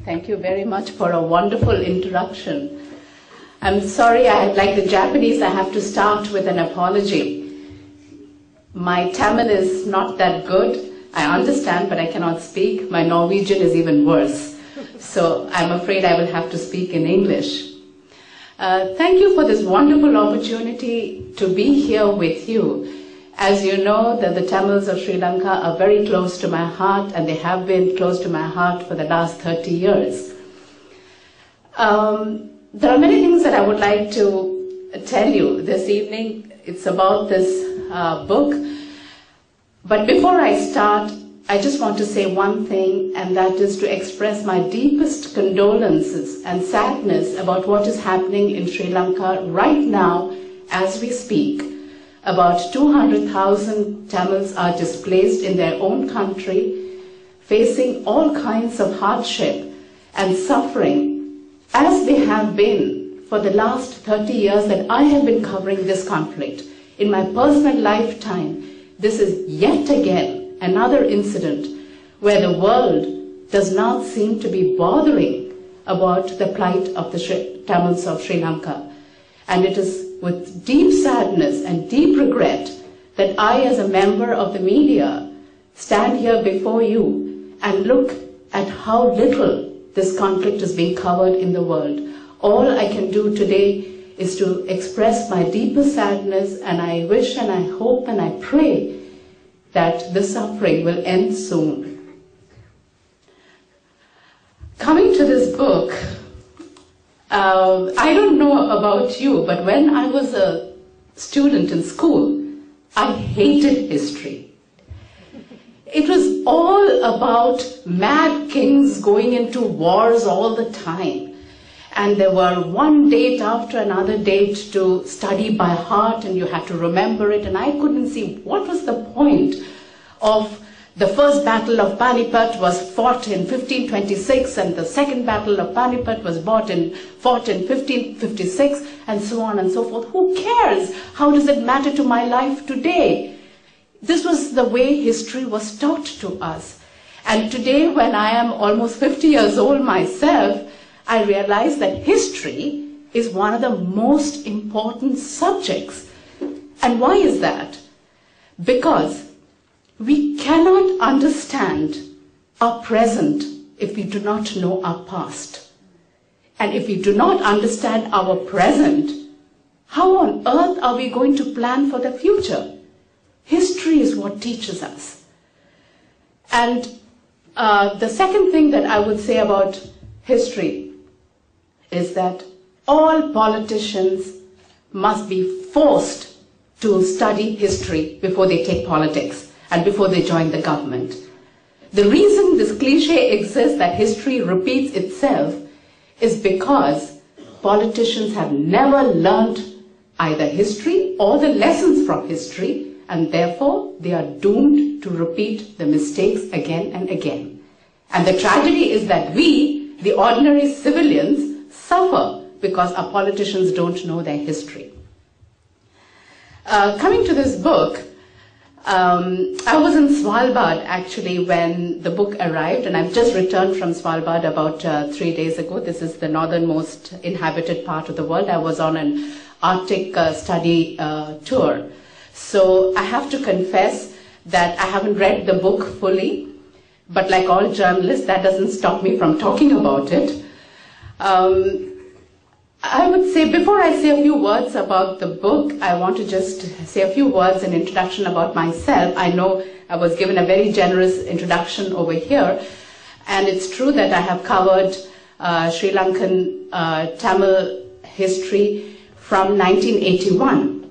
Thank you very much for a wonderful introduction. I'm sorry, like the Japanese, I have to start with an apology. My Tamil is not that good. I understand, but I cannot speak. My Norwegian is even worse. So I'm afraid I will have to speak in English. Thank you for this wonderful opportunity to be here with you. As you know, the Tamils of Sri Lanka are very close to my heart, and they have been close to my heart for the last 30 years. There are many things that I would like to tell you this evening. It's about this book. But before I start, I just want to say one thing, and that is to express my deepest condolences and sadness about what is happening in Sri Lanka right now as we speak. About 200,000 Tamils are displaced in their own country, facing all kinds of hardship and suffering, as they have been for the last 30 years that I have been covering this conflict. In my personal lifetime, this is yet again another incident where the world does not seem to be bothering about the plight of the Tamils of Sri Lanka. And it is with deep sadness and deep regret that I, as a member of the media, stand here before you and look at how little this conflict is being covered in the world. All I can do today is to express my deepest sadness, and I wish and I hope and I pray that the suffering will end soon. Coming to this book, I don't know about you, but when I was a student in school, I hated history. It was all about mad kings going into wars all the time. And there were one date after another date to study by heart, and you had to remember it. And I couldn't see what was the point of the first battle of Panipat was fought in 1526, and the second battle of Panipat was fought in 1556, and so on and so forth. Who cares? How does it matter to my life today? This was the way history was taught to us. And today, when I am almost 50 years old myself, I realize that history is one of the most important subjects. And why is that? Because we cannot understand our present if we do not know our past. And if we do not understand our present, how on earth are we going to plan for the future? History is what teaches us. And the second thing that I would say about history is that all politicians must be forced to study history before they take politics and before they join the government. The reason this cliche exists that history repeats itself is because politicians have never learned either history or the lessons from history, and therefore they are doomed to repeat the mistakes again and again. And the tragedy is that we, the ordinary civilians, suffer because our politicians don't know their history. Coming to this book, I was in Svalbard actually when the book arrived, and I've just returned from Svalbard about 3 days ago. This is the northernmost inhabited part of the world. I was on an Arctic study tour. So I have to confess that I haven't read the book fully, but like all journalists, that doesn't stop me from talking about it. I would say, before I say a few words about the book, I want to just say a few words in introduction about myself. I know I was given a very generous introduction over here, and it's true that I have covered Sri Lankan Tamil history from 1981.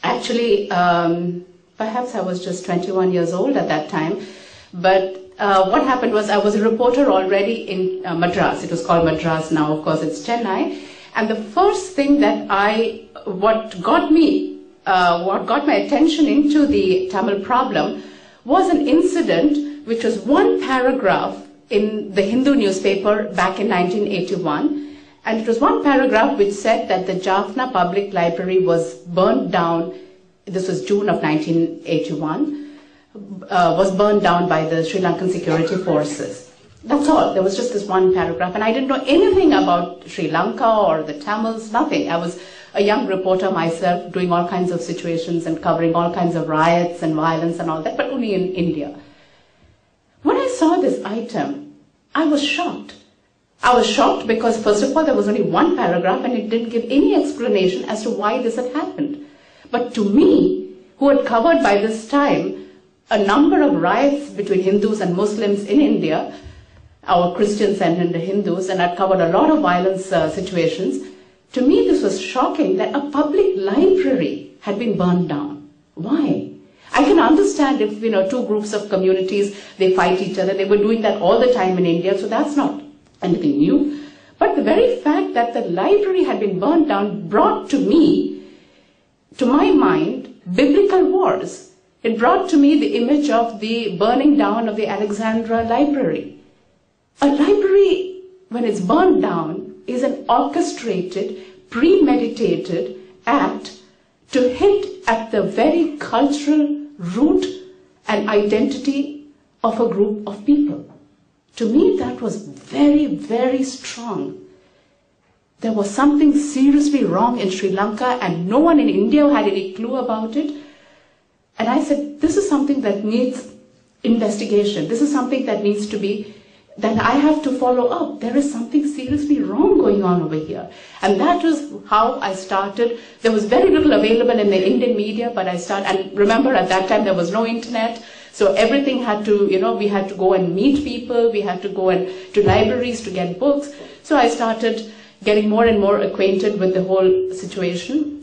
Actually, perhaps I was just 21 years old at that time, but what happened was I was a reporter already in Madras. It was called Madras, now of course it's Chennai. And the first thing that what got my attention into the Tamil problem was an incident which was one paragraph in the Hindu newspaper back in 1981. And it was one paragraph which said that the Jaffna Public Library was burned down. This was June of 1981, was burned down by the Sri Lankan security forces. That's all. There was just this one paragraph, and I didn't know anything about Sri Lanka or the Tamils, nothing. I was a young reporter myself, doing all kinds of situations and covering all kinds of riots and violence and all that, but only in India. When I saw this item, I was shocked. I was shocked because, first of all, there was only one paragraph and it didn't give any explanation as to why this had happened. But to me, who had covered by this time a number of riots between Hindus and Muslims in India, our Christians and the Hindus, and I'd covered a lot of violence situations. To me, this was shocking that a public library had been burned down. Why? I can understand if, two groups of communities, they fight each other. They were doing that all the time in India, so that's not anything new. But the very fact that the library had been burned down brought to me, to my mind, biblical wars. It brought to me the image of the burning down of the Alexandria Library. A library, when it's burned down, is an orchestrated, premeditated act to hit at the very cultural root and identity of a group of people. To me, that was very, very strong. There was something seriously wrong in Sri Lanka, and no one in India had any clue about it. And I said, this is something that needs investigation. This is something that needs to be, that I have to follow up. There is something seriously wrong going on over here. And that was how I started. There was very little available in the Indian media, but I started, and remember at that time there was no internet, so everything had to, we had to go and meet people, we had to go to libraries to get books. So I started getting more and more acquainted with the whole situation.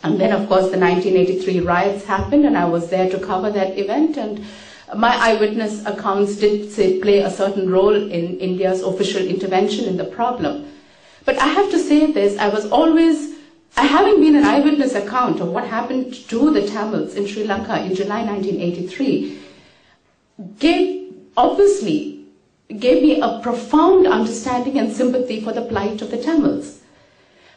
And then, of course, the 1983 riots happened, and I was there to cover that event, and my eyewitness accounts did play a certain role in India's official intervention in the problem. But I have to say this, having been an eyewitness account of what happened to the Tamils in Sri Lanka in July 1983, obviously gave me a profound understanding and sympathy for the plight of the Tamils.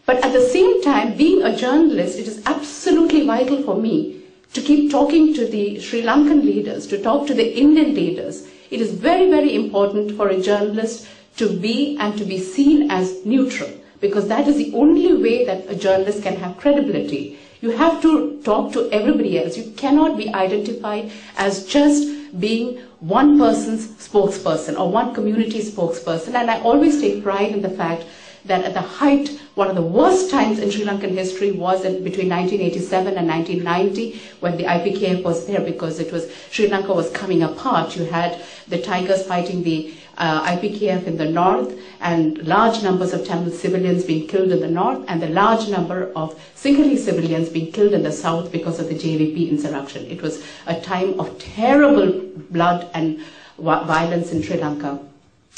But at the same time, being a journalist, it is absolutely vital for me to keep talking to the Sri Lankan leaders, to talk to the Indian leaders. It is very, very important for a journalist to be and to be seen as neutral, because that is the only way that a journalist can have credibility. You have to talk to everybody else. You cannot be identified as just being one person's spokesperson or one community spokesperson. And I always take pride in the fact that at the height, one of the worst times in Sri Lankan history was between 1987 and 1990, when the IPKF was there, because Sri Lanka was coming apart. You had the Tigers fighting the IPKF in the north, and large numbers of Tamil civilians being killed in the north, and the large number of Sinhalese civilians being killed in the south because of the JVP insurrection. It was a time of terrible blood and violence in Sri Lanka.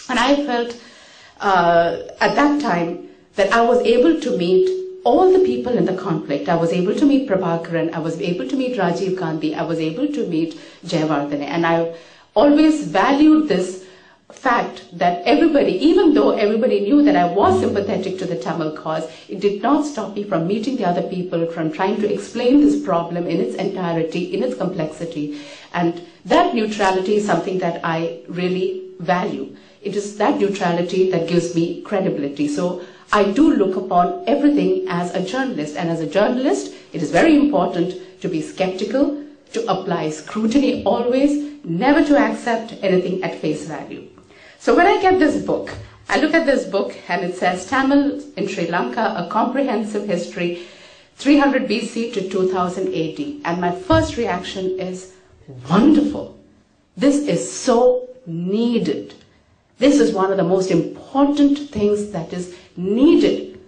And I felt at that time that I was able to meet all the people in the conflict. I was able to meet Prabhakaran, I was able to meet Rajiv Gandhi, I was able to meet Jayawardene, and I always valued this fact that everybody, even though everybody knew that I was sympathetic to the Tamil cause, it did not stop me from meeting the other people, from trying to explain this problem in its entirety, in its complexity. And that neutrality is something that I really value. It is that neutrality that gives me credibility. So I do look upon everything as a journalist. And as a journalist, it is very important to be skeptical, to apply scrutiny always, never to accept anything at face value. So when I get this book, I look at this book and it says Tamil in Sri Lanka, a comprehensive history, 300 BC to 2000 AD. And my first reaction is, wonderful. This is so needed. This is one of the most important things that is needed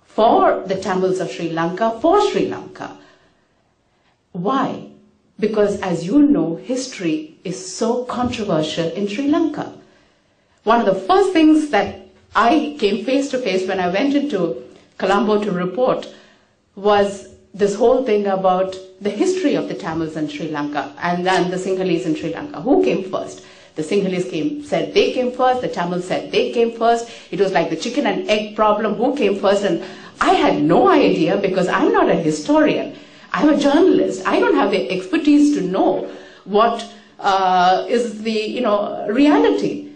for the Tamils of Sri Lanka, for Sri Lanka. Why? Because as you know, history is so controversial in Sri Lanka. One of the first things that I came face to face when I went into Colombo to report was this whole thing about the history of the Tamils in Sri Lanka and then the Sinhalese in Sri Lanka. Who came first? The Sinhalese said they came first, the Tamils said they came first. It was like the chicken and egg problem, who came first? And I had no idea, because I'm not a historian. I'm a journalist. I don't have the expertise to know what is the reality.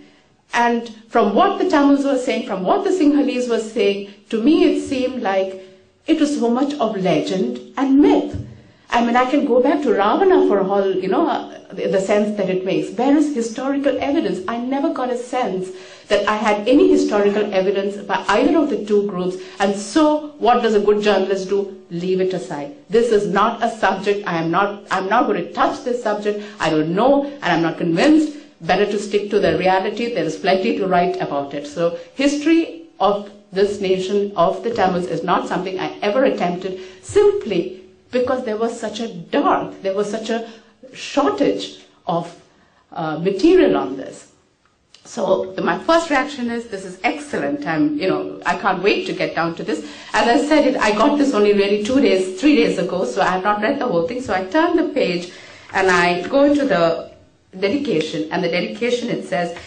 And from what the Tamils were saying, from what the Sinhalese were saying, to me it seemed like it was so much of legend and myth. I mean, I can go back to Ravana for all, the sense that it makes. Where is historical evidence? I never got a sense that I had any historical evidence by either of the two groups. And so, what does a good journalist do? Leave it aside. This is not a subject. I'm not going to touch this subject. I don't know, and I'm not convinced. Better to stick to the reality. There is plenty to write about it. So, history of this nation, of the Tamils, is not something I ever attempted, simply because there was such a dearth, there was such a shortage of material on this. So my first reaction is, this is excellent. I can't wait to get down to this. As I said, I got this only really 3 days ago, so I have not read the whole thing. So I turn the page and I go into the dedication, and the dedication, it says,